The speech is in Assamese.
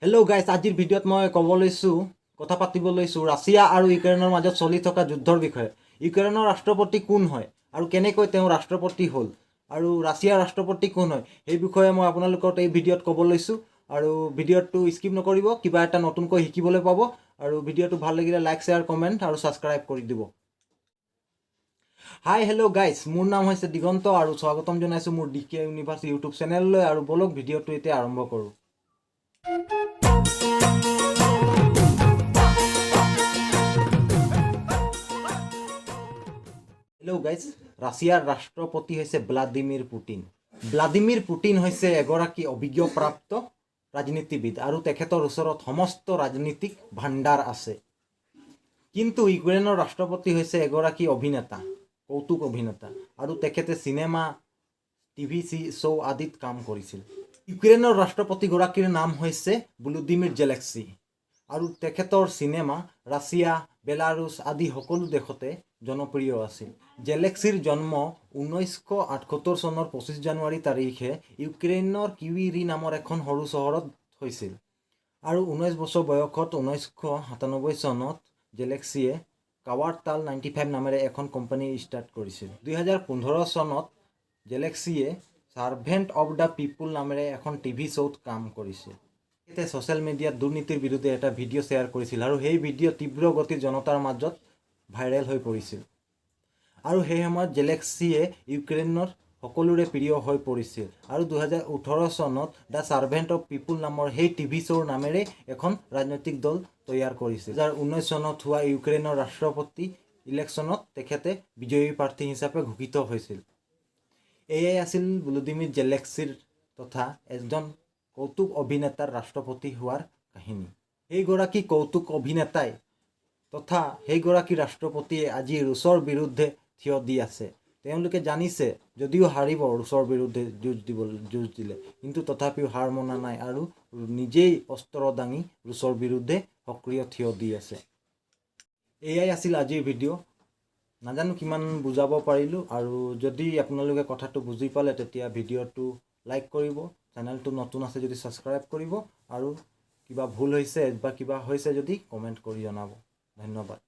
হেল্ল' গাইজ, আজিৰ ভিডিঅ'ত মই কথা পাতিব লৈছোঁ ৰাছিয়া আৰু ইউক্ৰেইনৰ মাজত চলি থকা যুদ্ধৰ বিষয়ে। ইউক্ৰেইনৰ ৰাষ্ট্ৰপতি কোন হয় আৰু কেনেকৈ তেওঁ ৰাষ্ট্ৰপতি হ'ল আৰু ৰাছিয়াৰ ৰাষ্ট্ৰপতি কোন হয় সেই বিষয়ে মই আপোনালোকক এই ভিডিঅ'ত ক'ব লৈছোঁ। আৰু ভিডিঅ'টো স্কিপ নকৰিব, কিবা এটা নতুনকৈ শিকিবলৈ পাব। আৰু ভিডিঅ'টো ভাল লাগিলে লাইক, শ্বেয়াৰ, কমেণ্ট আৰু ছাবস্ক্ৰাইব কৰি দিব। হাই হেল্ল' গাইজ, মোৰ নাম হৈছে দিগন্ত আৰু স্বাগতম জনাইছোঁ মোৰ DK ইউনিভাৰ্ছ ইউটিউব চেনেললৈ। আৰু বলক ভিডিঅ'টো এতিয়া আৰম্ভ কৰোঁ। হেল্ল' গাইজ, ৰাছিয়াৰ ৰাষ্ট্ৰপতি হৈছে ভ্লাদিমিৰ পুটিন। ভ্লাদিমিৰ পুটিন হৈছে এগৰাকী অভিজ্ঞপ্ৰাপ্ত ৰাজনীতিবিদ আৰু তেখেতৰ ওচৰত সমস্ত ৰাজনীতিক ভাণ্ডাৰ আছে। কিন্তু ইউক্ৰেইনৰ ৰাষ্ট্ৰপতি হৈছে এগৰাকী অভিনেতা, কৌতুক অভিনেতা, আৰু তেখেতে চিনেমা, টিভি শ্ব' আদিত কাম কৰিছিল। ইউক্ৰেইনৰ ৰাষ্ট্ৰপতিগৰাকীৰ নাম হৈছে ভলোদিমিৰ জেলেনস্কি আৰু তেখেতৰ চিনেমা ৰাছিয়া, বেলাৰুছ আদি সকলো দেশতে জনপ্ৰিয় আছিল। জেলেনস্কিৰ জন্ম 1978 চনৰ 25 জানুৱাৰী তাৰিখে ইউক্ৰেইনৰ কিৰি নামৰ এখন সৰু চহৰত হৈছিল। আৰু 19 বছৰ বয়সত 1997 চনত জেলেনস্কিয়ে কাৱাৰটাল 95 নামেৰে এখন কোম্পানী ষ্টাৰ্ট কৰিছিল। 2015 চনত জেলেনস্কিয়ে ছাৰ্ভেণ্ট অৱ দ্য পিপুল নামেৰে এখন টিভি শ্ব'ত কাম কৰিছিল। তেখেতে ছ'চিয়েল মিডিয়াত দুৰ্নীতিৰ বিৰুদ্ধে এটা ভিডিঅ' শ্বেয়াৰ কৰিছিল আৰু সেই ভিডিঅ' তীব্ৰ গতিত জনতাৰ মাজত ভাইৰেল হৈ পৰিছিল। আৰু সেই সময়ত জেলেনস্কিয়ে ইউক্ৰেইনৰ সকলোৰে প্ৰিয় হৈ পৰিছিল। আৰু 2018 চনত দ্য ছাৰ্ভেণ্ট অৱ পিপুল নামৰ সেই টিভি শ্ব'ৰ নামেৰে এখন ৰাজনৈতিক দল তৈয়াৰ কৰিছিল। 2019 চনত হোৱা ইউক্ৰেইনৰ ৰাষ্ট্ৰপতি ইলেকশ্যনত তেখেতে বিজয়ী প্ৰাৰ্থী হিচাপে ঘোষিত হৈছিল। এয়াই আছিল ভলোদিমিৰ জেলেনস্কিৰ তথা এজন কৌতুক অভিনেতাৰ ৰাষ্ট্ৰপতি হোৱাৰ কাহিনী। সেইগৰাকী কৌতুক অভিনেতাই তথা সেইগৰাকী ৰাষ্ট্ৰপতিয়ে আজি ৰুছৰ বিৰুদ্ধে থিয় দি আছে। তেওঁলোকে জানিছে যদিও হাৰিব ৰুছৰ বিৰুদ্ধে যুঁজ দিলে, কিন্তু তথাপিও হাৰ মনা নাই আৰু নিজেই অস্ত্ৰ দাঙি ৰুছৰ বিৰুদ্ধে সক্ৰিয় থিয় দি আছে। এয়াই আছিল আজিৰ ভিডিঅ'। নাজানো কিমান বুজাব পাৰিলোঁ, আৰু যদি আপোনালোকে কথাটো বুজি পালে তেতিয়া ভিডিঅ'টো লাইক কৰিব, চেনেলটো নতুন আছে যদি ছাবস্ক্ৰাইব কৰিব, আৰু কিবা ভুল হৈছে বা কিবা হৈছে যদি কমেণ্ট কৰি জনাব। ধন্যবাদ।